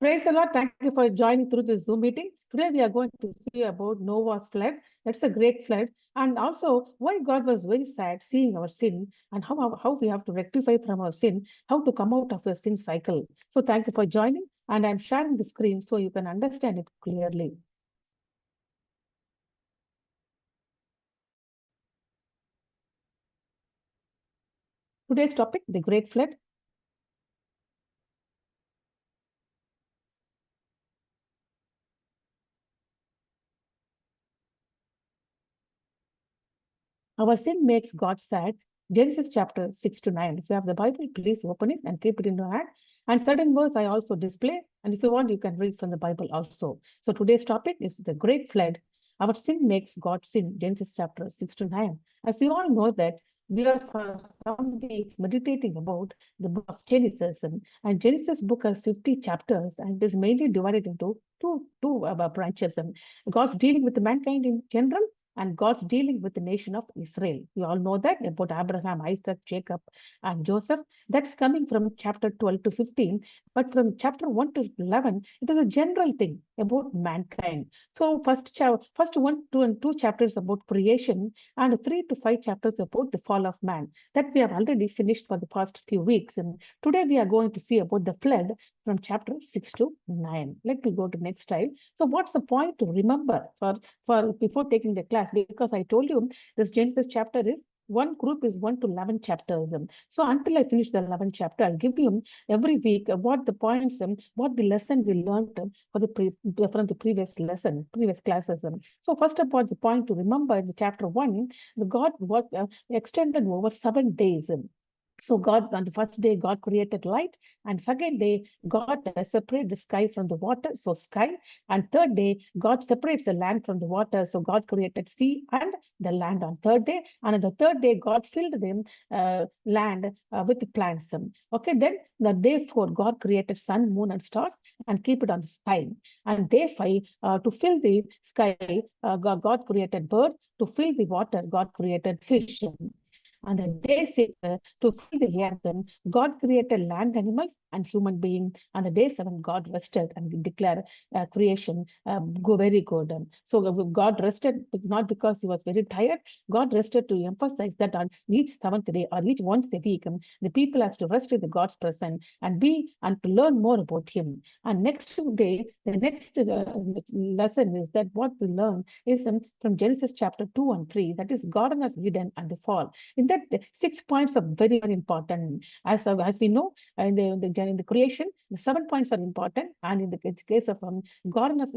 Praise the Lord. Thank you for joining through this Zoom meeting. Today we are going to see about Noah's flood. That's a great flood. And also why God was very sad seeing our sin and how we have to rectify from our sin, how to come out of a sin cycle. So thank you for joining. And I'm sharing the screen so you can understand it clearly. Today's topic, the Great Flood. Our sin makes God sad. Genesis chapter 6 to 9. If you have the Bible, please open it and keep it in your hand. And certain words I also display. And if you want, you can read from the Bible also. So today's topic is the great flood. Our sin makes God sin. Genesis chapter 6 to 9. As you all know that we are for some weeks meditating about the book of Genesis. And Genesis book has 50 chapters and is mainly divided into two branches. And God's dealing with mankind in general and God's dealing with the nation of Israel. You all know that about Abraham, Isaac, Jacob, and Joseph. That's coming from chapter 12 to 15. But from chapter 1 to 11, it is a general thing about mankind. So first 1, 2, and 2 chapters about creation, and 3 to 5 chapters about the fall of man. That we have already finished for the past few weeks. And today we are going to see about the flood from chapter 6 to 9. Let me go to next slide. So what's the point to remember for before taking the class? Because I told you this Genesis chapter is one group is 1 to 11 chapters. So until I finish the 11th chapter, I'll give you every week what the points, what the lesson we learned from the previous lesson, previous classes. So first of all, the point to remember in the chapter 1, the God worked extended over 7 days. So God, on the first day, God created light, and second day, God separated the sky from the water, so sky, and third day, God separates the land from the water, so God created sea and the land on third day, and on the third day, God filled the land with the plants. Okay, then the day four, God created sun, moon, and stars, and keep it on the sky. And day five, to fill the sky, God created bird. To fill the water, God created fish. And the day six, to fill the earth, God created land animals and human beings. And the day seven, God rested and declared creation go very good. So God rested not because he was very tired. God rested to emphasize that on each seventh day or each once a week, the people has to rest in the God's presence and be and to learn more about Him. And next day, the next lesson is that what we learn is from Genesis chapter 2 and 3, that is Garden of Eden and the fall. In that, 6 points are very, very important. As we know, in the creation, the 7 points are important, and in the case of Garden of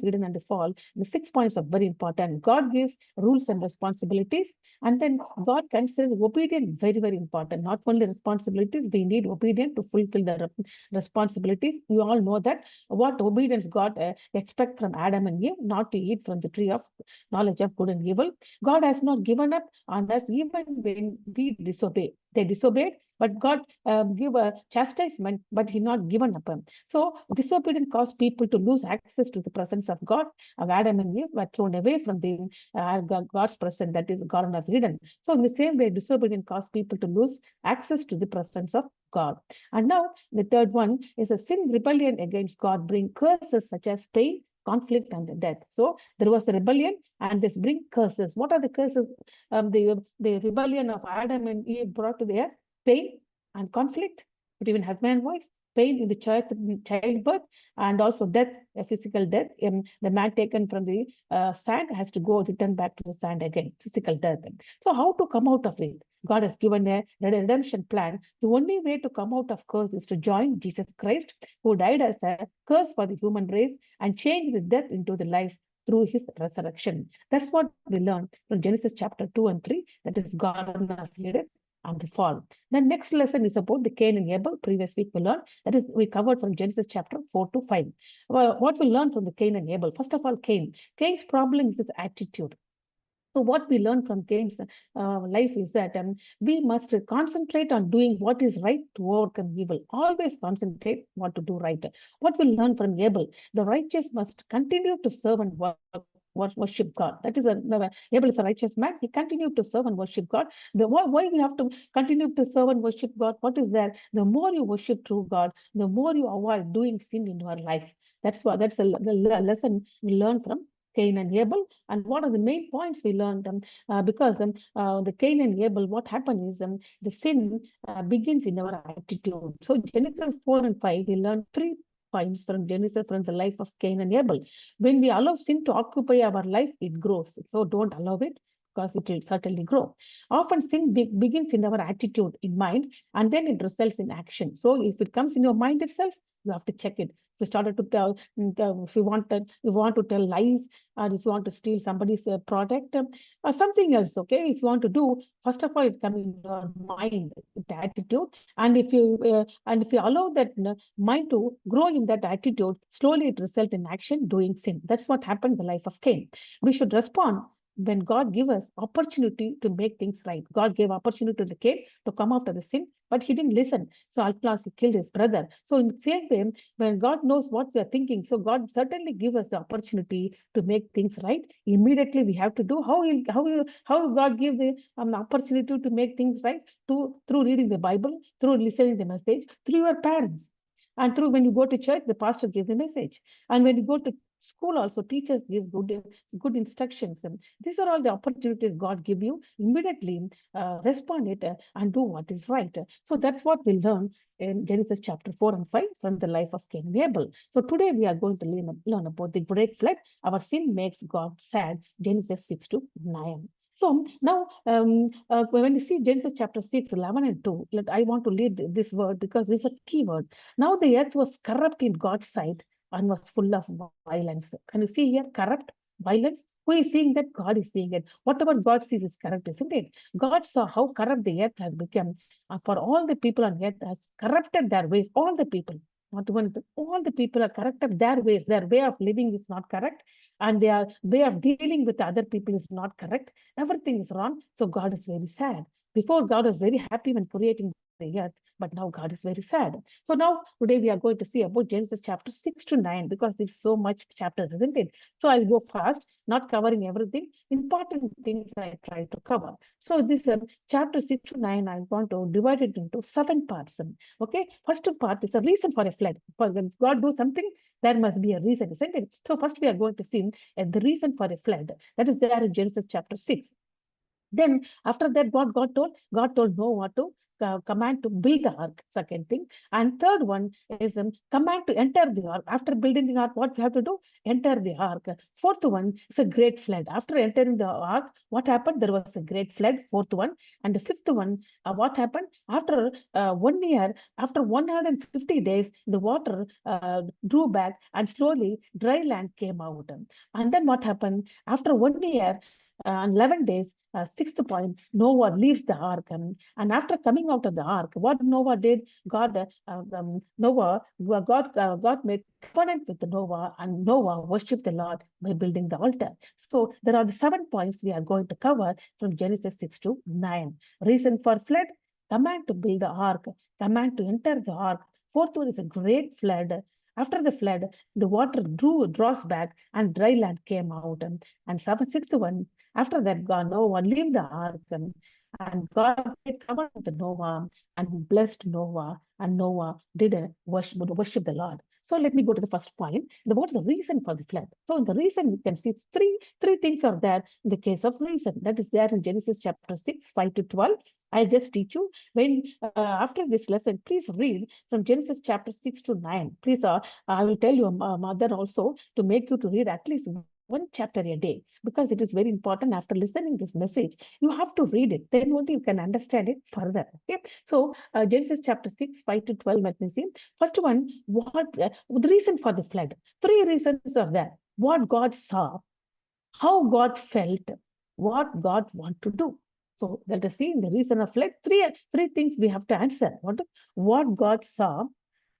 Eden and the fall, the 6 points are very important. God gives rules and responsibilities, and then God considers obedience very, very important. Not only responsibilities, we need obedience to fulfill the responsibilities. You all know that what obedience God expect from Adam and Eve, not to eat from the tree of knowledge of good and evil. God has not given up on us even when we disobey. They disobeyed, but God give a chastisement, but He not given up. So disobedience caused people to lose access to the presence of God. Adam and Eve were thrown away from the God's presence, that is Garden of Eden. So in the same way, disobedience caused people to lose access to the presence of God. And now the third one is a sin rebellion against God bring curses such as pain, conflict, and death. So there was a rebellion, and this bring curses. What are the curses? The rebellion of Adam and Eve brought to their pain and conflict between husband and wife, pain in the childbirth, and also death, a physical death. The man taken from the sand has to go return back to the sand again, physical death. So how to come out of it? God has given a redemption plan. The only way to come out of curse is to join Jesus Christ, who died as a curse for the human race and changed the death into the life through his resurrection. That's what we learn from Genesis chapter 2 and 3, that is Garden of Eden and the fall. The next lesson is about the Cain and Abel. Previous week we learned, that is we covered from Genesis chapter 4 to 5. Well, what we learned from the Cain and Abel? First of all, Cain's problem is his attitude. So what we learn from Cain's life is that we must concentrate on doing what is right to overcome evil. Always concentrate what to do right. What we learn from Abel, the righteous must continue to serve and work worship God. That is Abel is a righteous man. He continued to serve and worship God. Why we have to continue to serve and worship God? What is there? The more you worship true God, the more you avoid doing sin in your life. That's the lesson we learn from Cain and Abel. And what are the main points we learned? Because the Cain and Abel, what happened is the sin begins in our attitude. So Genesis 4 and 5, we learned three points from Genesis from the life of Cain and Abel. When we allow sin to occupy our life, it grows. So don't allow it, because it will certainly grow. Often sin begins in our attitude, in mind, and then it results in action. So if it comes in your mind itself, you have to check it. If you started to tell, if you want to tell lies, or if you want to steal somebody's product, or something else, okay? If you want to do, first of all, it comes in your mind, the attitude, and if you allow that mind to grow in that attitude, slowly it results in action, doing sin. That's what happened in the life of Cain. We should respond when God gives us opportunity to make things right. God gave opportunity to the Cain to come after the sin, but he didn't listen. So ultimately he killed his brother. So in the same way, when God knows what we are thinking, so God certainly gives us the opportunity to make things right. Immediately we have to do how God give the opportunity to make things right, through reading the Bible, through listening the message, through your parents. And through when you go to church, the pastor gives the message. And when you go to school, also teachers give good instructions. And these are all the opportunities God give you. Immediately respond it and do what is right. So that's what we learn in Genesis chapter 4 and 5 from the life of Cain and Abel. So today we are going to learn about the great flood. Our sin makes God sad. Genesis 6 to 9. So now, when you see Genesis chapter 6, 11 and 2, I want to read this word because this is a key word. Now the earth was corrupt in God's sight and was full of violence. Can you see here? Corrupt, violence. Who is seeing that? God is seeing it. Whatever God sees is correct, isn't it? God saw how corrupt the earth has become. For all the people on earth has corrupted their ways. All the people. Not even all the people are corrupted their ways. Their way of living is not correct, and their way of dealing with other people is not correct. Everything is wrong. So God is very sad. Before, God was very happy when creating the earth, but now God is very sad. So now today we are going to see about Genesis chapter 6 to 9, because there's so much chapters, isn't it? So I'll go fast, not covering everything. Important things I try to cover. So this chapter 6 to 9, I want to divide it into 7 parts. Okay, first part is a reason for a flood. For when God do something, there must be a reason, isn't it? So first we are going to see the reason for a flood. That is there in Genesis chapter 6. Then after that, God told Noah to command to build the ark, second thing. And third one is command to enter the ark. After building the ark, what we have to do? Enter the ark. Fourth one is a great flood. After entering the ark, what happened? There was a great flood, fourth one. And the fifth one, what happened? After 1 year, after 150 days, the water drew back and slowly dry land came out. And then what happened? After 1 year, and 11 days, sixth point, Noah leaves the ark. And after coming out of the ark, what Noah did, God made covenant with Noah, and Noah worshipped the Lord by building the altar. So there are the 7 points we are going to cover from Genesis 6 to 9. Reason for flood, command to build the ark, command to enter the ark. Fourth one is a great flood. After the flood, the water draws back and dry land came out. And sixth one, after that, Noah leave the ark, and God made covenant with Noah and blessed Noah, and Noah did worship the Lord. So let me go to the first point. What's the reason for the flood? So the reason, we can see three things are there in the case of reason. That is there in Genesis chapter 6, 5 to 12. I'll just teach you. When after this lesson, please read from Genesis chapter 6 to 9. Please, I will tell your mother also to make you to read at least one chapter a day, because it is very important. After listening this message, you have to read it. Then only you can understand it further. Okay. So Genesis chapter 6, 5 to 12, let me see. First one, the reason for the flood. Three reasons are there. What God saw, how God felt, what God want to do. So let us see in the reason of flood. Three things we have to answer. What God saw,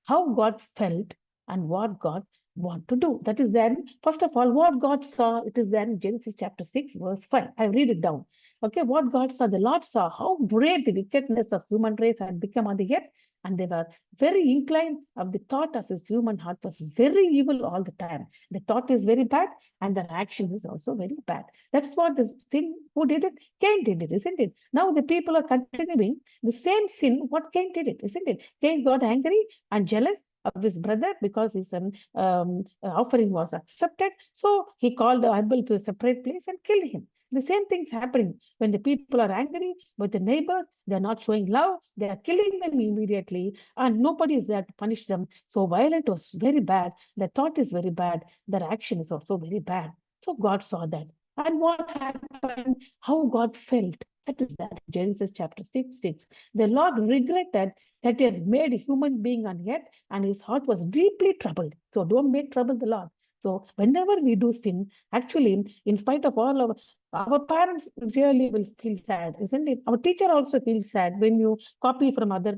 how God felt, and what God want to do. That is then, first of all, what God saw, it is then Genesis chapter 6, verse 5. I read it down. Okay, what God saw, the Lord saw how great the wickedness of human race had become on the earth, and they were very inclined of the thought of his human heart was very evil all the time. The thought is very bad, and their action is also very bad. That's what the sin, who did it? Cain did it, isn't it? Now the people are continuing the same sin, what Cain did it, isn't it? Cain got angry and jealous of his brother because his offering was accepted. So he called Abel to a separate place and killed him. The same thing's happening when the people are angry with the neighbors. They're not showing love. They are killing them immediately, and nobody is there to punish them. So violent was very bad. The thought is very bad. Their action is also very bad. So God saw that. And what happened? How God felt. That is that Genesis chapter 6:6. The Lord regretted that he has made a human being on earth, and his heart was deeply troubled. So don't make trouble the Lord. So whenever we do sin, actually, in spite of all our parents really will feel sad, isn't it? Our teacher also feels sad when you copy from other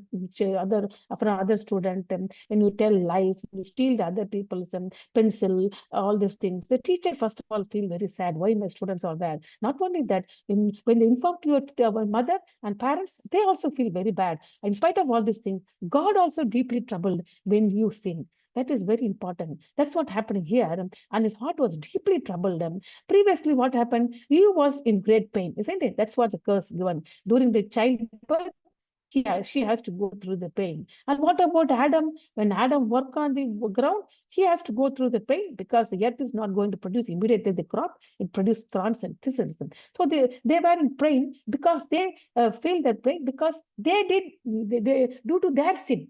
student, when you tell lies, when you steal the other people's pencil, all these things. The teacher first of all feel very sad. Why my students are there? Not only that, when they inform to our mother and parents, they also feel very bad. In spite of all these things, God also deeply troubled when you sin. That is very important. That's what happened here. And his heart was deeply troubled. Previously, what happened? He was in great pain, isn't it? That's what the curse given. During the childbirth, she has to go through the pain. And what about Adam? When Adam worked on the ground, he has to go through the pain because the earth is not going to produce immediately the crop. It produced thorns and thistles. So they were in pain because they feel that pain because they due to their sin.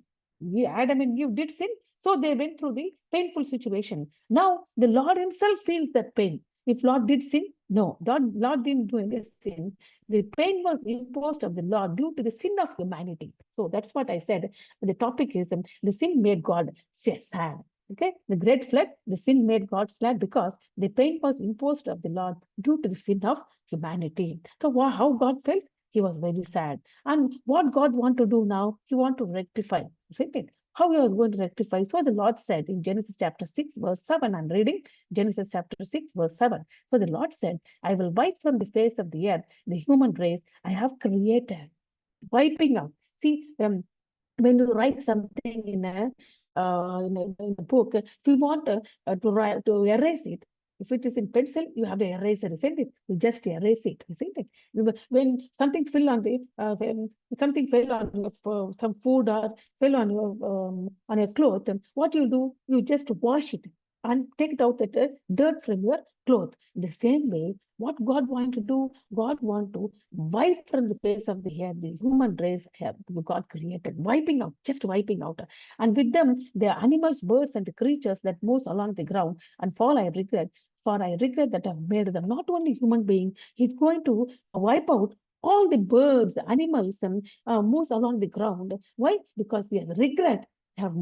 Adam and Eve did sin, so they went through the painful situation. Now the Lord Himself feels that pain. If Lord did sin, no, Lord didn't do any sin. The pain was imposed of the Lord due to the sin of humanity. So that's what I said. The topic is the sin made God sad. Okay, the great flood, the sin made God sad because the pain was imposed of the Lord due to the sin of humanity. So how God felt? He was very sad. And what God want to do now? He want to rectify, isn't it? How he was going to rectify? So the Lord said in Genesis chapter 6, verse 7, I'm reading Genesis chapter 6, verse 7. So the Lord said, I will wipe from the face of the earth the human race I have created, wiping out. See, when you write something in a book, if you want to erase it, if it is in pencil, you have the eraser, isn't it? You just erase it, isn't it? When something fell on the when something fell on some food or fell on your cloth, what you do? You just wash it and take it out the dirt from your cloth. The same way, what God want to do? God want to wipe from the face of the earth the human race have God created, wiping out, just wiping out. And with them, the animals, birds, and the creatures that moves along the ground. And for I regret that I've made them not only human being, He's going to wipe out all the birds, animals, and moves along the ground. Why? Because He has regret.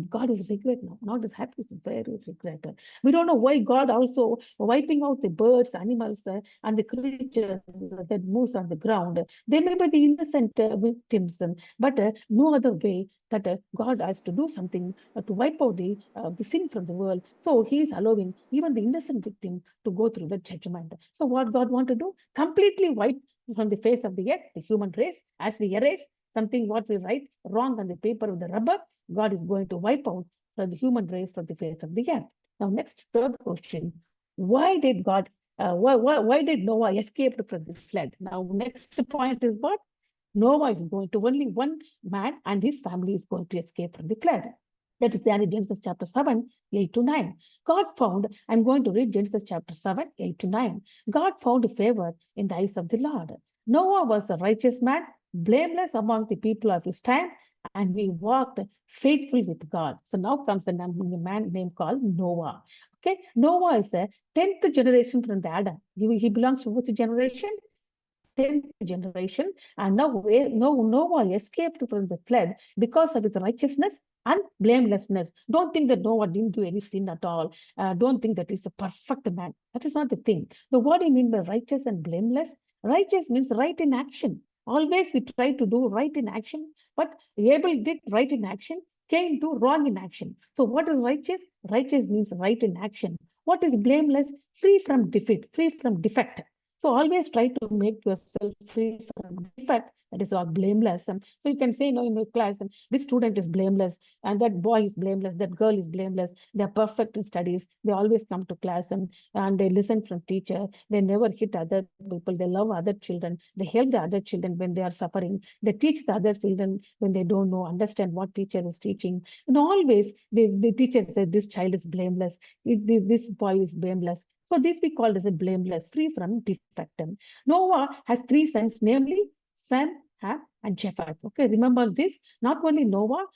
God is regret now, not is happy, is very regret. We don't know why God also wiping out the birds, animals, and the creatures that moves on the ground. They may be the innocent victims, but no other way that God has to do something to wipe out the sin from the world. So He is allowing even the innocent victim to go through the judgment. So what God want to do? Completely wipe from the face of the earth the human race. As we erase something what we write wrong on the paper with the rubber, God is going to wipe out from the human race from the face of the earth. Now, next third question: Why did why did Noah escape from the flood? Now, next point is what? Noah is going to only one man and his family is going to escape from the flood. That is there in Genesis chapter 7, 8 to 9. God found, I'm going to read Genesis chapter 7, 8 to 9. God found favor in the eyes of the Lord. Noah was a righteous man, blameless among the people of his time, and he walked faithful with God. So now comes the man named called Noah. Okay, Noah is the 10th generation from the Adam. He belongs to which generation? 10th generation. And now Noah escaped from the flood because of his righteousness and blamelessness. Don't think that Noah didn't do any sin at all. Don't think that he's a perfect man. That is not the thing. So what do you mean by righteous and blameless? Righteous means right in action. Always we try to do right in action, but Abel did right in action, Cain do wrong in action. So what is righteous? Righteous means right in action. What is blameless? Free from defeat, free from defect. So always try to make yourself free from defect. That is all blameless. So you can say, in your class, this student is blameless, and that boy is blameless, that girl is blameless. They are perfect in studies. They always come to class, and they listen from teacher. They never hit other people. They love other children. They help the other children when they are suffering. They teach the other children when they don't know, understand what teacher is teaching. And always the teacher said, this child is blameless. This boy is blameless. So this we call as a blameless, free from defect. Noah has three sons, namely Sam, Ham, and Japheth. Okay, remember this. Not only Noah's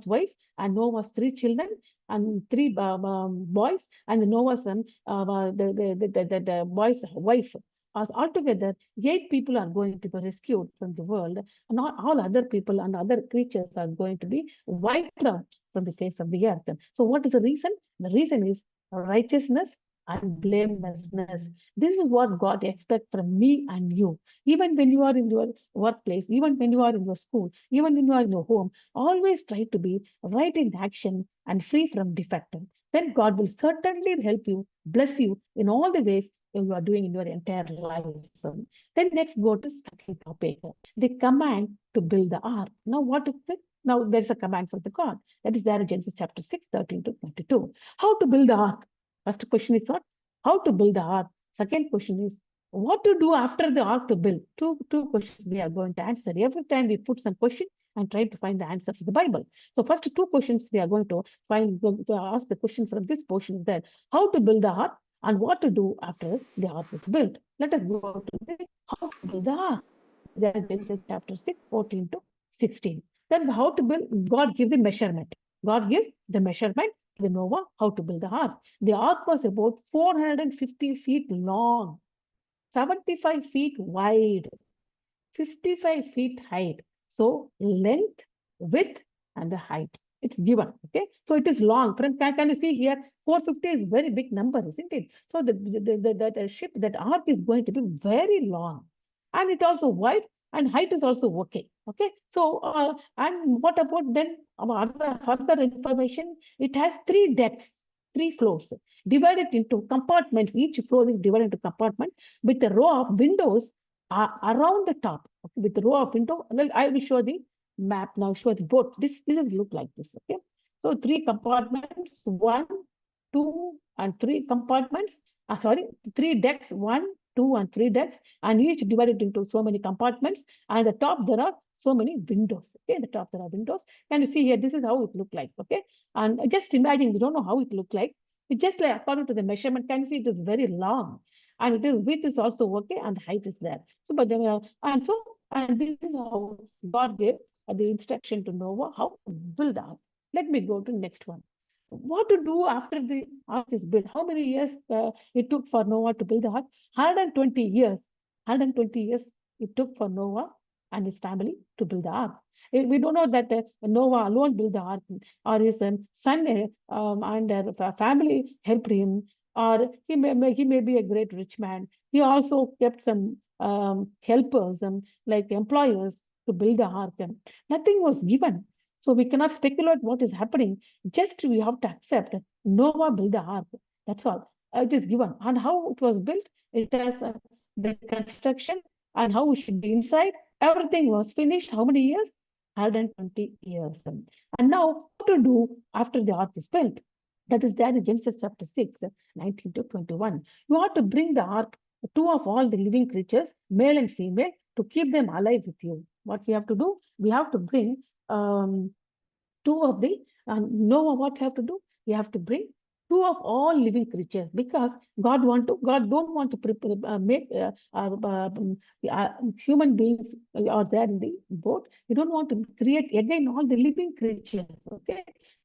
wife, and Noah's three children, and three boys, and Noah's son, the boy's wife. As altogether, 8 people are going to be rescued from the world, and all other people and other creatures are going to be wiped out from the face of the earth. So, what is the reason? The reason is righteousness and blamelessness. This is what God expects from me and you. Even when you are in your workplace, even when you are in your school, even when you are in your home, always try to be right in action and free from defect. Then God will certainly help you, bless you in all the ways you are doing in your entire life. Then next go to second topic. The command to build the ark. Now what is it? Now there's a command for the God. That is there in Genesis chapter 6, 13 to 22. How to build the ark? First question is what? How to build the ark. Second question is what to do after the ark to build. Two questions we are going to answer. Every time we put some question and try to find the answer for the Bible. So first two questions we are going to ask the question from this portion is that how to build the ark and what to do after the ark is built. Let us go to the how to build the ark. There in Genesis chapter 6, 14 to 16. Then how to build, God give the measurement. God give the measurement to Noah how to build the ark. The ark was about 450 feet long, 75 feet wide, 55 feet height. So length, width, and the height. It's given. Okay. So it is long. Can you see here? 450 is very big number, isn't it? So the ship, that ark is going to be very long. And it also wide and height is also okay. Okay. So and what about then further information? It has 3 decks, 3 floors, divided into compartments. Each floor is divided into compartment with a row of windows around the top, okay, with the row of window. Well, I will show the map now, show the boat. This is look like this, okay? So 3 compartments, 1, 2, and 3 compartments. Sorry, 3 decks, 1, 2, and 3 decks, and each divided into so many compartments. And the top there are so many windows. Okay, the top there are windows. And you see here, this is how it look like. Okay, and just imagine, we don't know how it look like. It's just like according to the measurement, can you see it is very long, and it is width is also okay, and the height is there. So, but and this is how God gave the instruction to Noah how to build the ark. Let me go to next one. What to do after the ark is built? How many years it took for Noah to build the ark? 120 years. 120 years it took for Noah and his family to build the ark. We don't know that Noah alone built the ark, or his son and their family helped him, or he may be a great rich man. He also kept some helpers, like employers, to build the ark. Nothing was given. So we cannot speculate what is happening. Just we have to accept Noah built the ark. That's all. It is given. And how it was built, it has the construction and how it should be inside. Everything was finished. How many years? 120 years. And now, what to do after the ark is built? That is there in Genesis chapter 6, 19 to 21. You have to bring the ark, two of all the living creatures, male and female, to keep them alive with you. What we have to do? We have to bring two of the, Noah, what you have to do? You have to bring two of all living creatures, because God don't want to make human beings are there in the boat. You don't want to create again all the living creatures. Okay,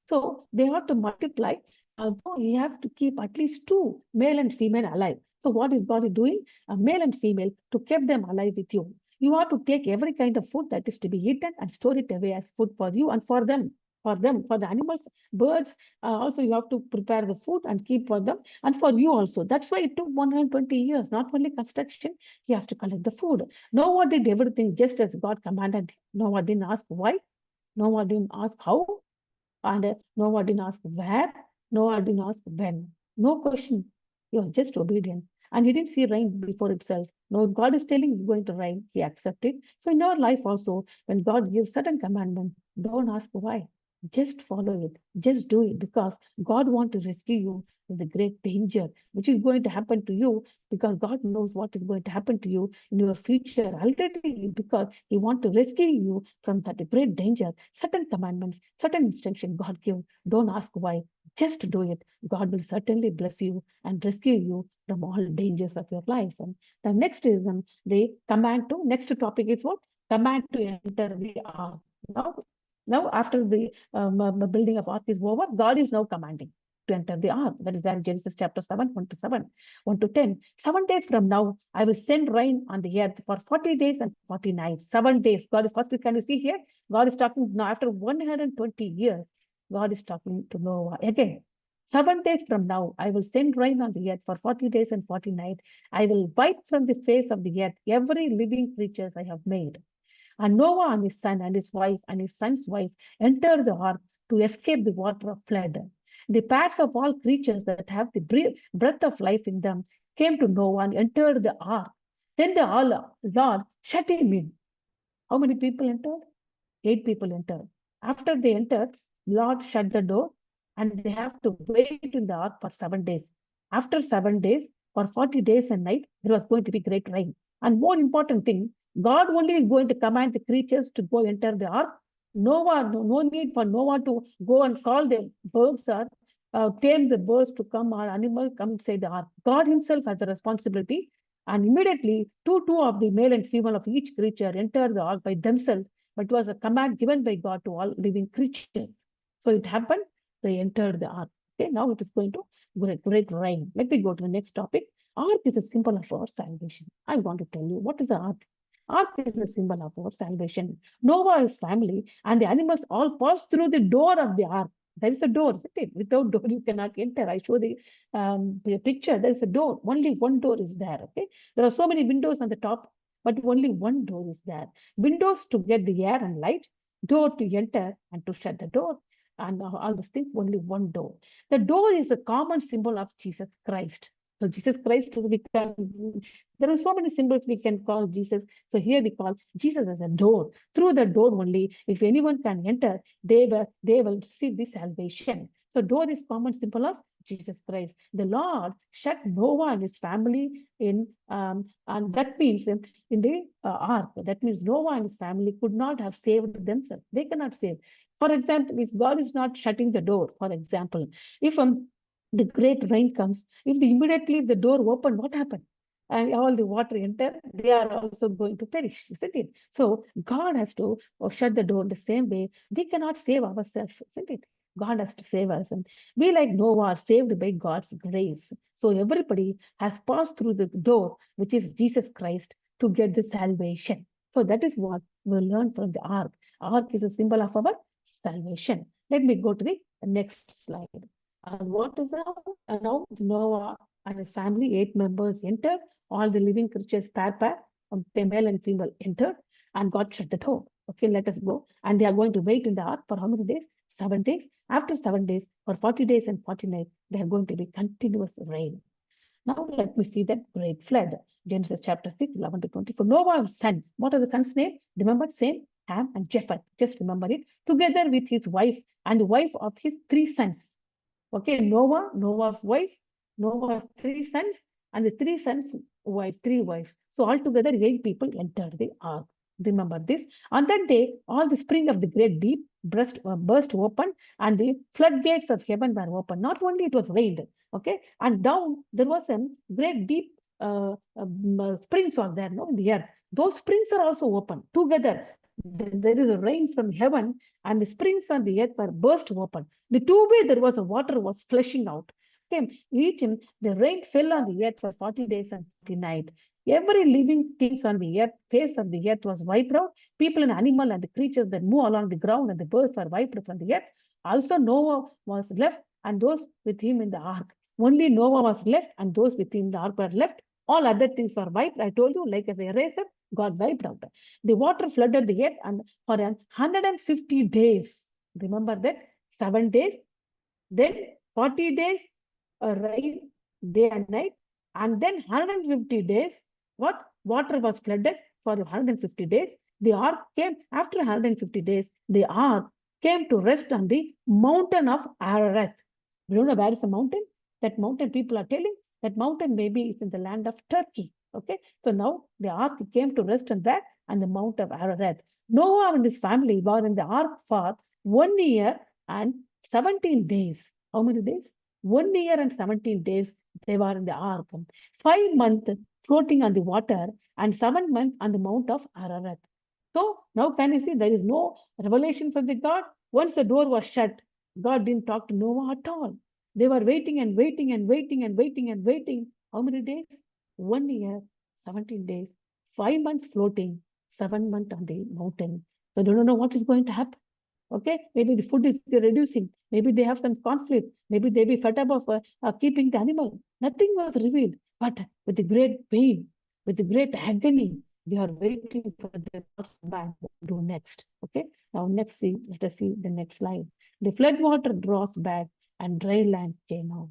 so they have to multiply. So you have to keep at least two, male and female, alive. So what is God doing? A male and female, to keep them alive with you. You have to take every kind of food that is to be eaten and store it away as food for you and for them. For the animals, birds, also you have to prepare the food and keep for them and for you also. That's why it took 120 years. Not only construction, he has to collect the food. Noah did everything just as God commanded. Noah didn't ask why. Noah didn't ask how. And Noah didn't ask where. Noah didn't ask when. No question. He was just obedient. and he didn't see rain before itself. No, God is telling it's going to rain. He accepted. So in our life also, when God gives certain commandment, don't ask why. Just follow it. Just do it because God wants to rescue you from the great danger which is going to happen to you because God knows what is going to happen to you in your future already because He wants to rescue you from that great danger. Certain commandments, certain instruction God gives. Don't ask why. Just do it. God will certainly bless you and rescue you from all dangers of your life. And the next is the command to, next topic is what? Command to enter the ark. Now, now after the building of ark is over, God is now commanding to enter the ark. That is there in Genesis chapter 7, 1 to 7, 1 to 10. 7 days from now, I will send rain on the earth for 40 days and 40 nights. 7 days. God is first, can you see here? God is talking now after 120 years. God is talking to Noah again. 7 days from now, I will send rain on the earth for 40 days and 40 nights. I will wipe from the face of the earth every living creature I have made. And Noah and his son and his wife and his son's wife entered the ark to escape the water of flood. The parts of all creatures that have the breath of life in them came to Noah and entered the ark. Then the Lord shut him in. How many people entered? 8 people entered. After they entered, Lord shut the door and they have to wait in the ark for 7 days. After 7 days, for 40 days and night, there was going to be great rain. And more important thing, God only is going to command the creatures to go enter the ark. Noah, no need for Noah to go and call the birds or tame the birds to come or animal come inside the ark. God himself has the responsibility. And immediately, two of the male and female of each creature enter the ark by themselves, but it was a command given by God to all living creatures. So it happened, they entered the ark. Okay, now it is going to great rain. Let me go to the next topic. Ark is a symbol of our salvation. I want to tell you what is the ark. Ark is a symbol of our salvation. Noah's family and the animals all passed through the door of the ark. There is a door, isn't it? Without door, you cannot enter. I show the picture. There is a door. Only one door is there. Okay. There are so many windows on the top, but only one door is there. Windows to get the air and light, door to enter and to shut the door. And all these things, only one door. The door is a common symbol of Jesus Christ. So Jesus Christ, there are so many symbols we can call Jesus. So here we call Jesus as a door. Through the door only, if anyone can enter, they will receive the salvation. So door is common symbol of Jesus Christ. The Lord shut Noah and his family in, and that means in the ark. That means Noah and his family could not have saved themselves. They cannot save. For example, if God is not shutting the door, for example, if the great rain comes, if immediately the door opened, what happened? And all the water enter, they are also going to perish, isn't it? So God has to shut the door the same way. We cannot save ourselves, isn't it? God has to save us. And we, like Noah, are saved by God's grace. So everybody has passed through the door, which is Jesus Christ, to get the salvation. So that is what we learn from the ark. Ark is a symbol of our salvation. Let me go to the next slide. And what is now Noah and his family, 8 members entered. All the living creatures, pair, male and female, entered, and God shut the door. Okay, let us go. And they are going to wait in the ark for how many days? 7 days. After 7 days, for 40 days and 40 nights, there are going to be continuous rain. Now let me see that great flood. Genesis chapter 6, 11 to 24. Noah's sons. What are the sons' names? Remember, Sam, Ham, and Japheth. Just remember it. Together with his wife and the wife of his 3 sons. Okay, Noah's wife, Noah's 3 sons, and the 3 sons' wife, 3 wives. So altogether, 8 people entered the ark. Remember this. On that day, all the spring of the great deep burst open, and the floodgates of heaven were open. Not only it was rained, okay, and down there was a great deep springs are there, no, in the earth. Those springs are also open together. There is a rain from heaven, and the springs on the earth were burst open. The two-way there was a water was flashing out. Okay, the rain fell on the earth for 40 days and 40 nights. Every living things on the earth, face of the earth was wiped out. People and animal and the creatures that move along the ground and the birds were wiped from the earth. Also Noah was left and those with him in the ark. Only Noah was left and those with him in the ark were left. All other things were wiped. I told you, like as a eraser, God wiped out. The water flooded the earth and for 150 days. Remember that? 7 days, then 40 days, rain day and night, And then 150 days, what? Water was flooded for 150 days. The ark came after 150 days. The ark came to rest on the mountain of Ararat. You don't know where is the mountain? That mountain people are telling that mountain maybe is in the land of Turkey. Okay, so now the ark came to rest on that and the mount of Ararat. Noah and his family were in the ark for 1 year and 17 days. How many days? 1 year and 17 days they were in the ark. 5 months floating on the water and 7 months on the mount of Ararat. So now can you see there is no revelation from the God? Once the door was shut, God didn't talk to Noah at all. They were waiting and waiting and waiting and waiting and waiting. How many days? 1 year, 17 days, 5 months floating, 7 months on the mountain. So they don't know what is going to happen. Okay, maybe the food is reducing. Maybe they have some conflict. Maybe they be fed up of keeping the animal. Nothing was revealed. But with the great pain, with the great agony, they are waiting for the God's back. What to do next? Okay, now let us see the next slide. The flood water draws back and dry land came out.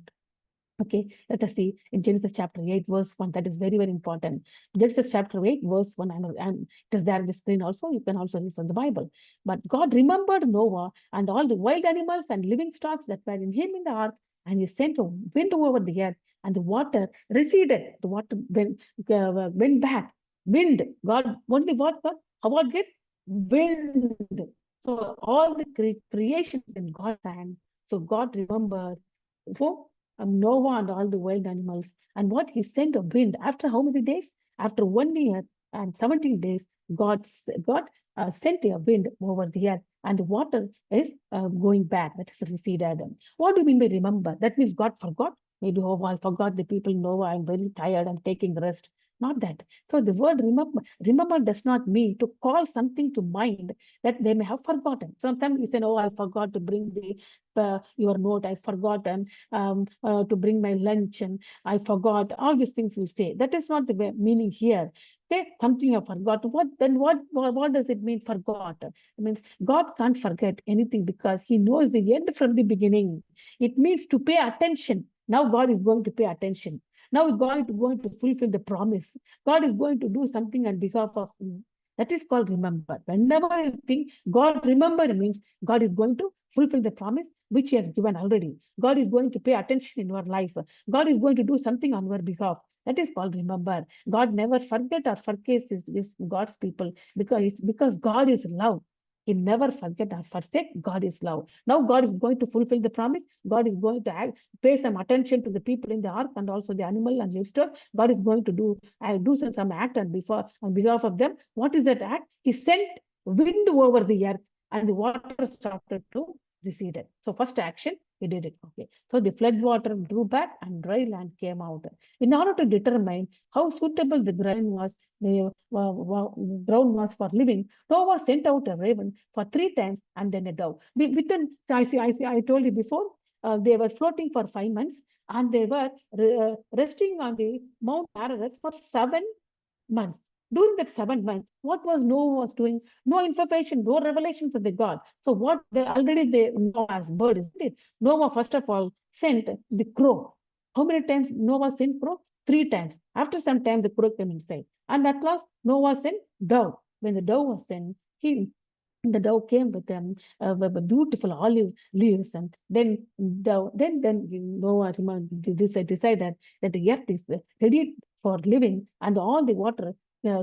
Okay, let us see in Genesis chapter 8, verse 1. That is very, very important. Genesis chapter 8, verse 1, and it is there on the screen also. You can also read from the Bible. But God remembered Noah and all the wild animals and living stocks that were in him in the ark, and he sent a wind over the earth, and the water receded. The water went back. Wind. God, only what? God? How about get? Wind. So all the creations in God's hand. So God remembered who? Noah and all the wild animals. And what he sent a wind after how many days? After 1 year and 17 days, God sent a wind over the earth, and the water is going back. That is receded. What do you mean by remember? That means God forgot. Maybe, oh, I forgot the people know I'm very tired, I'm taking rest. Not that. So the word remember does not mean to call something to mind that they may have forgotten. Sometimes you say, oh, I forgot to bring your note. I forgot to bring my lunch and I forgot. All these things we say. That is not the meaning here. Okay, something you forgot. What does it mean forgot? It means God can't forget anything because he knows the end from the beginning. It means to pay attention. Now God is going to pay attention. Now going to fulfill the promise. God is going to do something on behalf of you. That is called remember. Whenever you think God remember means God is going to fulfill the promise which he has given already. God is going to pay attention in your life. God is going to do something on your behalf. That is called remember. God never forget or forgets his God's people because God is love. He never forget or forsake. God is love. Now God is going to fulfill the promise. God is going to pay some attention to the people in the ark and also the animal and livestock. God is going to do some act on behalf of them. What is that act? He sent wind over the earth and the water started to receded. So first action, he did it. Okay. So the flood water drew back and dry land came out. In order to determine how suitable the ground was for living, Noah sent out a raven for 3 times and then a dove. I told you before, they were floating for 5 months and they were resting on the Mount Ararat for 7 months. During that 7 months, what was Noah was doing? No information, no revelation from the God. So what they know as bird, isn't it? Noah first of all sent the crow. How many times Noah sent crow? 3 times. After some time, the crow came inside. And at last, Noah sent dove. When the dove was sent, the dove came with beautiful olive leaves, and then Noah decided that the earth is ready for living, and all the water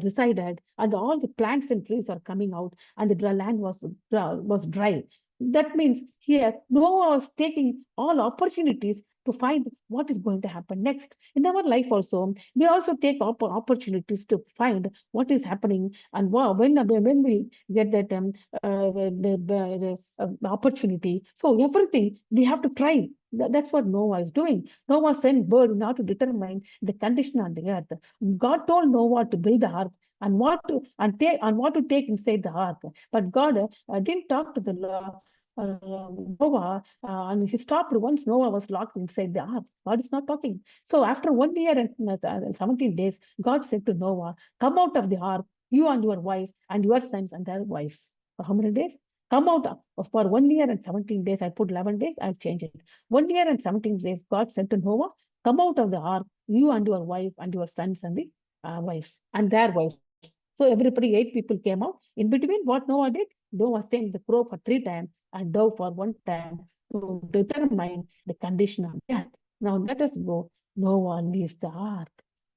resided, and all the plants and trees are coming out, and the dry land was dry. That means here Noah was taking all opportunities to find what is going to happen next. In our life also, we also take opportunities to find what is happening and when we get that opportunity. So everything we have to try. That's what Noah is doing. Noah sent bird now to determine the condition on the earth. God told Noah to build the ark and what to take inside the ark. But God didn't talk to the Noah, and he stopped once Noah was locked inside the ark. God is not talking. So after 1 year and 17 days, God said to Noah, "Come out of the ark, you and your wife and your sons and their wives." For how many days? Come out for 1 year and 17 days. I put 11 days, I'll change it. 1 year and 17 days, God said to Noah, come out of the ark, you and your wife and your sons and the wives and their wives. So everybody, 8 people came out. In between, what Noah did, Noah sent the crow for 3 times and dove for 1 time to determine the condition of the earth. Now let us go. Noah leaves the ark.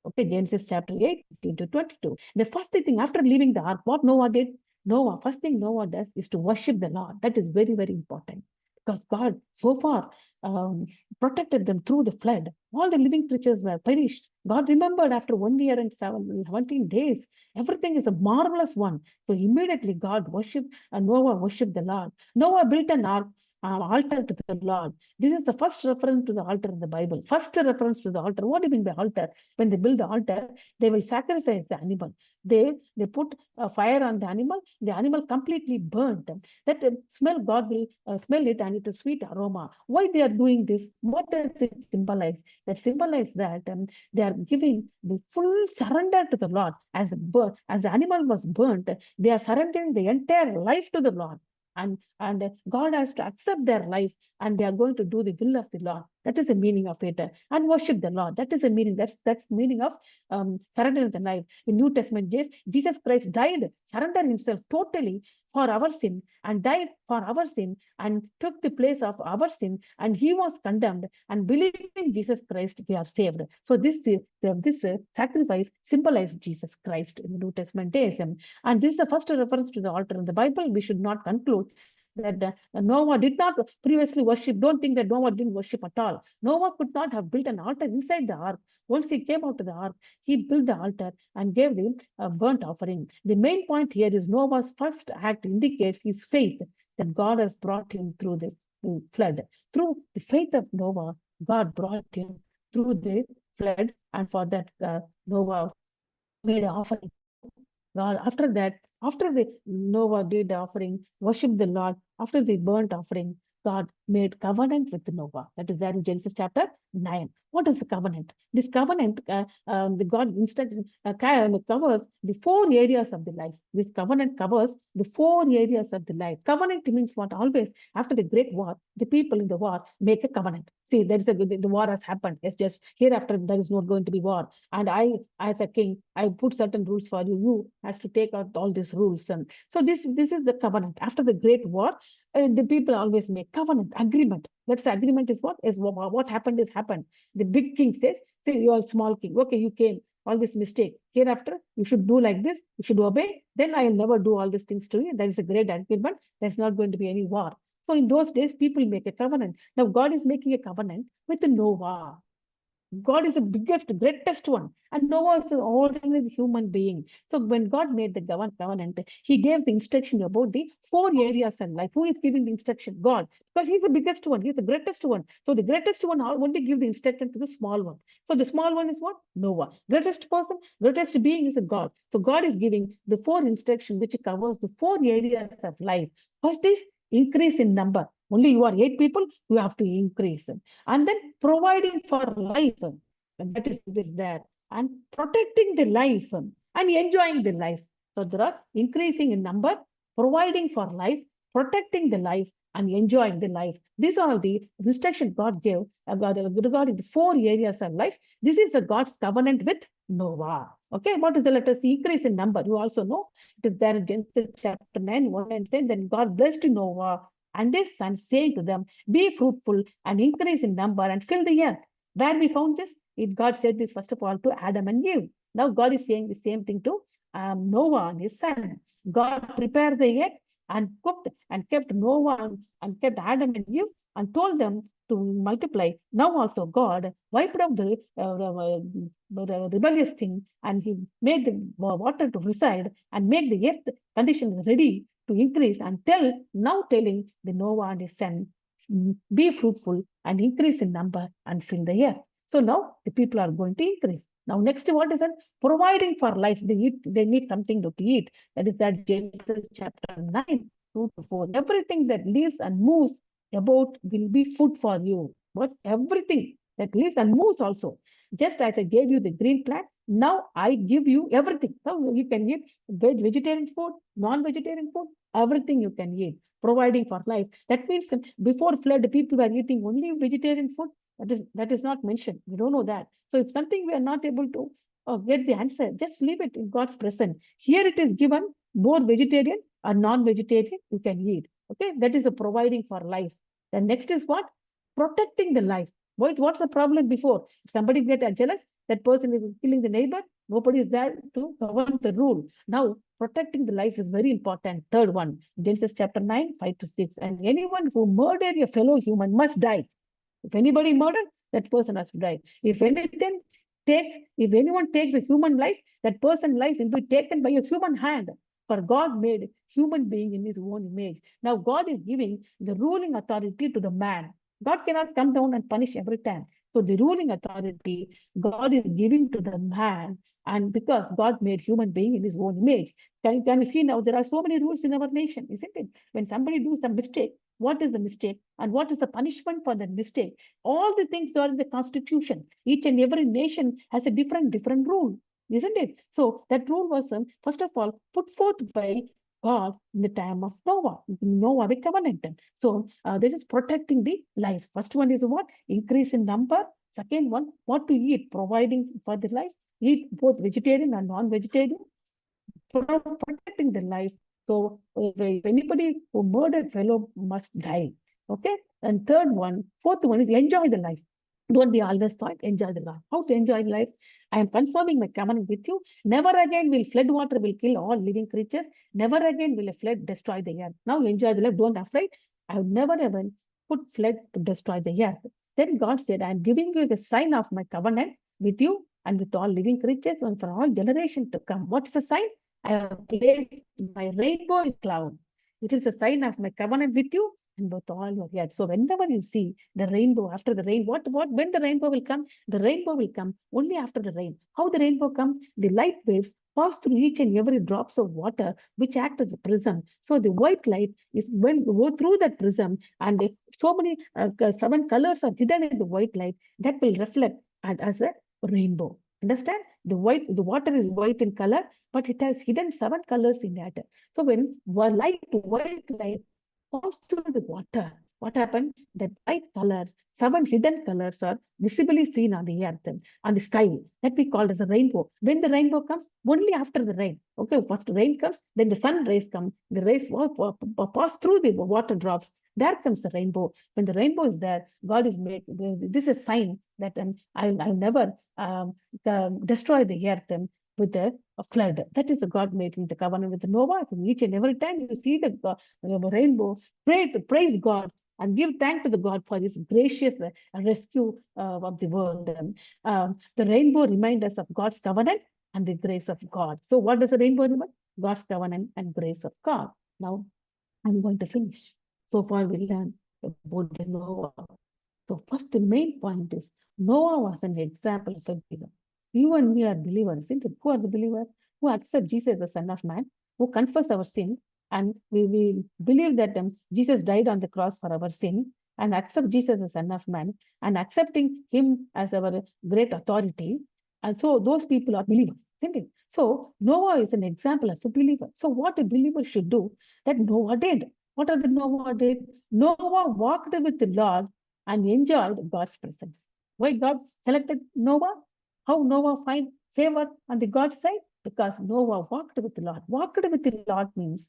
Okay, Genesis chapter 8, 15 to 22. The first thing after leaving the ark, what Noah did, Noah, first thing Noah does is to worship the Lord. That is very, very important because God so far um, protected them through the flood. All the living creatures were perished. God remembered after 1 year and 17 days. Everything is a marvelous one. So immediately God worshipped, and Noah worshipped the Lord. Noah built an ark, altar to the Lord. This is the first reference to the altar in the Bible. First reference to the altar. What do you mean by altar? When they build the altar, they will sacrifice the animal. They put a fire on the animal completely burnt. That smell, God will smell it, and it is sweet aroma. Why they are doing this? What does it symbolize? That symbolize that they are giving the full surrender to the Lord. As the animal was burnt, they are surrendering the entire life to the Lord. And God has to accept their life, and they are going to do the will of the Lord. That is the meaning of it. And worship the Lord. That is the meaning. That's meaning of surrender the life. In New Testament days, Jesus Christ died, surrendered himself totally for our sin, and died for our sin, and took the place of our sin, and he was condemned. And believing Jesus Christ, we are saved. So this sacrifice symbolized Jesus Christ in the New Testament days. And this is the first reference to the altar in the Bible. We should not conclude that Noah did not previously worship. Don't think that Noah didn't worship at all. Noah could not have built an altar inside the ark. Once he came out of the ark, he built the altar and gave the burnt offering. The main point here is Noah's first act indicates his faith that God has brought him through the flood. Through the faith of Noah, God brought him through the flood, and for that, Noah made an offering. God, after the Noah did the offering, worship the Lord, after the burnt offering, God made covenant with Noah. That is there in Genesis chapter 9. What is the covenant? This covenant, the God instructed, covers the 4 areas of the life. This covenant covers the 4 areas of the life. Covenant means what? Always, after the great war, the people in the war make a covenant. See, there is the war has happened. It's just hereafter there is not going to be war. And I, as a king, I put certain rules for you. You has to take out all these rules. And so this is the covenant. After the great war, the people always make covenant agreement. That's the agreement is what is what happened is happened. The big king says, "See, you are a small king. Okay, you came all this mistake. Hereafter, you should do like this. You should obey. Then I will never do all these things to you. There is a great agreement. There's not going to be any war." So in those days, people make a covenant. Now God is making a covenant with Noah. God is the biggest, greatest one. And Noah is an ordinary human being. So when God made the covenant, he gave the instruction about the 4 areas in life. Who is giving the instruction? God. Because he's the biggest one. He's the greatest one. So the greatest one only give the instruction to the small one. So the small one is what? Noah. Greatest person, greatest being is a God. So God is giving the 4 instruction which covers the 4 areas of life. First is increase in number. Only you are 8 people, you have to increase. And then providing for life, and that is there, and protecting the life and enjoying the life. So there are increasing in number, providing for life, protecting the life, and enjoying the life. These are the instructions God gave regarding the 4 areas of life. This is the God's covenant with Noah. Okay, what is the letter C? Increase in number. You also know it is there in Genesis chapter 9, 1 and 10. Then God blessed Noah and his sons, saying to them, "Be fruitful and increase in number and fill the earth." Where we found this? It God said this first of all to Adam and Eve. Now God is saying the same thing to Noah and his son. God prepared the earth and cooked and kept Noah and kept Adam and Eve and told them to multiply. Now also God wiped out the rebellious thing, and he made the water to reside and make the earth conditions ready to increase, and telling the Noah and his son, be fruitful and increase in number and fill the earth. So now the people are going to increase. Now next, what is that? Providing for life. They need something to eat. That is that Genesis chapter 9, 2 to 4. Everything that lives and moves about will be food for you. But everything that lives and moves also. Just as I gave you the green plant, now I give you everything. Now you can eat vegetarian food, non-vegetarian food, everything you can eat, providing for life. That means before flood, people were eating only vegetarian food. That is not mentioned. We don't know that. So if something we are not able to get the answer, just leave it in God's presence. Here it is given, both vegetarian or non-vegetarian, you can eat. Okay, that is a providing for life. The next is what? Protecting the life. What's the problem before? If somebody get jealous, that person is killing the neighbor. Nobody is there to govern the rule. Now, protecting the life is very important. Third one, Genesis chapter 9, 5 to 6. And anyone who murder a fellow human must die. If anybody murder, that person has to die. If anyone takes a human life, that person's life will be taken by a human hand. For God made human being in his own image. Now God is giving the ruling authority to the man. God cannot come down and punish every time. So the ruling authority God is giving to the man, and because God made human being in his own image. Can you see now there are so many rules in our nation, isn't it? When somebody do some mistake, what is the mistake and what is the punishment for that mistake? All the things are in the constitution. Each and every nation has a different rule, isn't it? So that rule was first of all put forth by God in the time of Noah, the covenant. So this is protecting the life. First one is what? Increase in number. Second one, what to eat, providing for the life. Eat both vegetarian and non-vegetarian, protecting the life. So if anybody who murdered fellow must die. Okay. And fourth one is enjoy the life. Don't be always thought, enjoy the life. How to enjoy life? I am confirming my covenant with you. Never again will flood water will kill all living creatures. Never again will a flood destroy the earth. Now enjoy the life. Don't afraid. I have never ever put flood to destroy the earth. Then God said, I am giving you the sign of my covenant with you and with all living creatures and for all generations to come. What's the sign? I have placed my rainbow in cloud. It is a sign of my covenant with you and with all your earth. So whenever you see the rainbow after the rain, when the rainbow will come? The rainbow will come only after the rain. How the rainbow comes? The light waves pass through each and every drops of water, which act as a prism. So the white light is when we go through that prism, and so many 7 colors are hidden in the white light that will reflect and as a rainbow. Understand? The water is white in color, but it has hidden 7 colors in that. So when white light pass through the water, what happened? That bright color, 7 hidden colors are visibly seen on the earth, on the sky, that we call as a rainbow. When the rainbow comes, only after the rain. Okay, first rain comes, then the sun rays come, the rays pass through the water drops. There comes the rainbow. When the rainbow is there, God is making this is a sign that I'll never destroy the earth with a flood. That is the God making the covenant with Noah. So each and every time you see the rainbow, praise God and give thanks to the God for his gracious rescue of the world. The rainbow reminds us of God's covenant and the grace of God. So what does the rainbow remind? God's covenant and grace of God. Now I'm going to finish. So far we learned about the Noah. So first the main point is Noah was an example of a believer. You and me are believers, isn't it? Who are the believers? Who accept Jesus as the Son of Man, who confess our sin, and we believe that Jesus died on the cross for our sin, and accept Jesus as Son of Man, and accepting him as our great authority. And so those people are believers, isn't it? So Noah is an example of a believer. So what a believer should do, that Noah did. What are the Noah did? Noah walked with the Lord and enjoyed God's presence. Why God selected Noah? How Noah find favor on the God's side? Because Noah walked with the Lord. Walked with the Lord means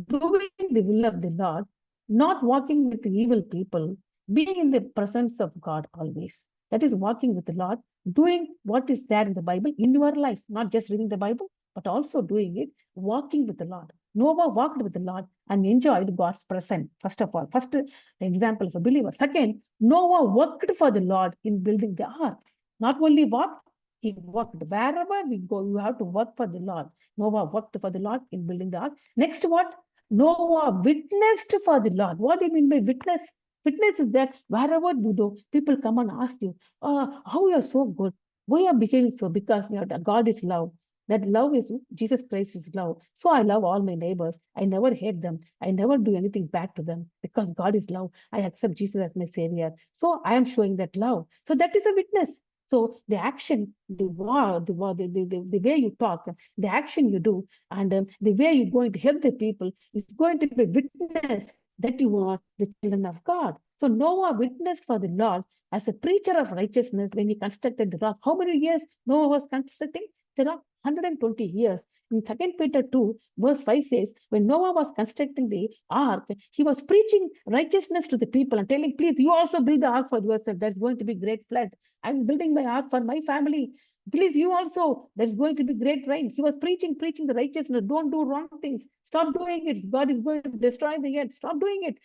doing the will of the Lord, not walking with evil people, being in the presence of God always. That is walking with the Lord, doing what is there in the Bible in your life, not just reading the Bible, but also doing it, walking with the Lord. Noah walked with the Lord and enjoyed God's presence. First of all, first example of a believer. Second, Noah worked for the Lord in building the ark. Not only walked, he worked. Wherever we go, you have to work for the Lord. Noah worked for the Lord in building the ark. Next, what? Noah witnessed for the Lord. What do you mean by witness? Witness is that wherever you go, people come and ask you, how you are so good. Why you are behaving so? Because God is love. That love is Jesus Christ is love. So I love all my neighbors. I never hate them. I never do anything bad to them because God is love. I accept Jesus as my savior. So I am showing that love. So that is a witness. So the action, the way you talk, the action you do, and the way you're going to help the people is going to be witness that you are the children of God. So Noah witnessed for the Lord as a preacher of righteousness when he constructed the rock. How many years Noah was constructing the rock? 120 years. In 2 Peter 2, verse 5 says, when Noah was constructing the ark, he was preaching righteousness to the people and telling, please, you also build the ark for yourself. There's going to be great flood. I'm building my ark for my family. Please, you also, there's going to be great rain. He was preaching the righteousness. Don't do wrong things. Stop doing it. God is going to destroy the earth. Stop doing it.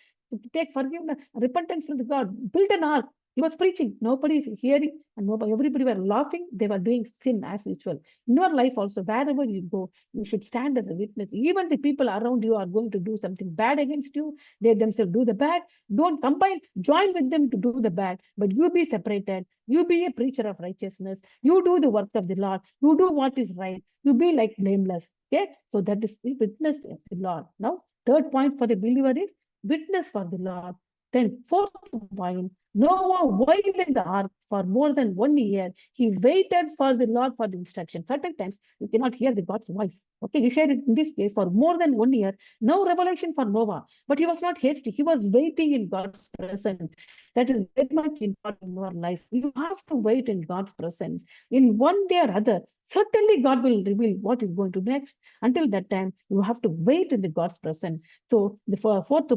Take forgiveness, repentance from the God. Build an ark. He was preaching. Nobody is hearing, and nobody, everybody were laughing. They were doing sin as usual. In your life also, wherever you go, you should stand as a witness. Even the people around you are going to do something bad against you. They themselves do the bad. Don't combine, join with them to do the bad, but you be separated. You be a preacher of righteousness. You do the work of the Lord. You do what is right. You be like blameless. Okay, so that is the witness of the Lord. Now, third point for the believer is witness for the Lord. Then, fourth point, Noah while in the ark for more than 1 year, he waited for the Lord for the instruction. Certain times you cannot hear the God's voice. Okay, you hear it in this case for more than 1 year. No revelation for Noah, but he was not hasty. He was waiting in God's presence. That is very much important in your life. You have to wait in God's presence. In one day or other, certainly God will reveal what is going to next. Until that time, you have to wait in the God's presence. So the fourth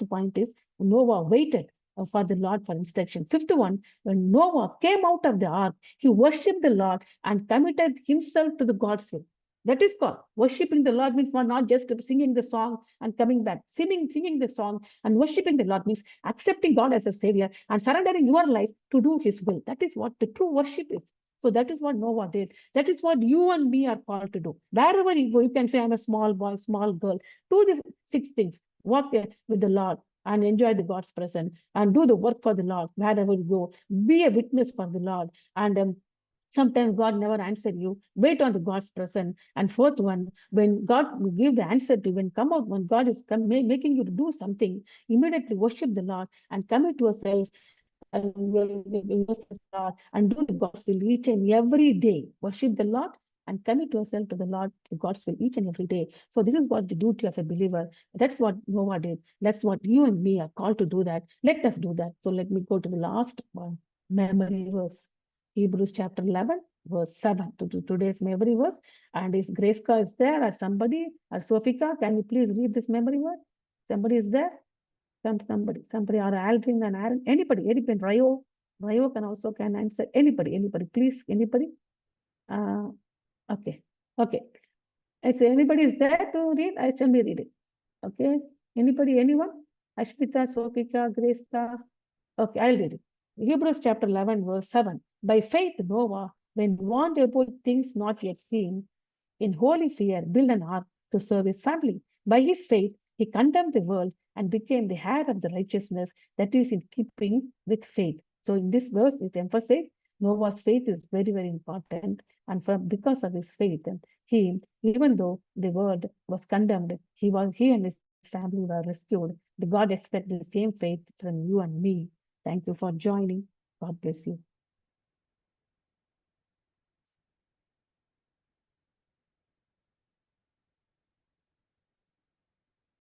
point is Noah waited for the Lord for instruction. Fifth one, when Noah came out of the ark, he worshipped the Lord and committed himself to the God's will. That is called worshipping the Lord means not just singing the song and coming back. Singing the song and worshipping the Lord means accepting God as a savior and surrendering your life to do his will. That is what the true worship is. So that is what Noah did. That is what you and me are called to do. Wherever you go, you can say, I'm a small boy, small girl. Do the 6 things. Walk with the Lord and enjoy the God's presence and do the work for the Lord wherever you go. Be a witness for the Lord. And sometimes God never answer you. Wait on the God's presence. And fourth one, when God will give the answer to you, when God is making you to do something, immediately worship the Lord and commit yourself and do the God's will each and every day. Worship the Lord and commit yourself to the Lord, to God's will each and every day. So this is what the duty of a believer. That's what Noah did. That's what you and me are called to do that. Let us do that. So let me go to the last one, memory verse. Hebrews chapter 11, verse 7 to today's memory verse. And is Graceca is there or somebody or Sofika? Can you please read this memory verse? Somebody is there? Somebody or Aldrin and Aaron, anybody, Rio can answer. Anybody, please, anybody. Okay. If anybody is there to read, I shall be reading. Okay. Anybody, anyone? Ashmita, Sofika, Graceca. Okay, I'll read it. Hebrews chapter 11, verse 7. By faith, Noah, when warned about things not yet seen, in holy fear, built an ark to serve his family. By his faith, he condemned the world and became the heir of the righteousness that is in keeping with faith. So in this verse, it emphasizes Noah's faith is very, very important. And because of his faith, he, even though the world was condemned, he and his family were rescued. The God expects the same faith from you and me. Thank you for joining. God bless you.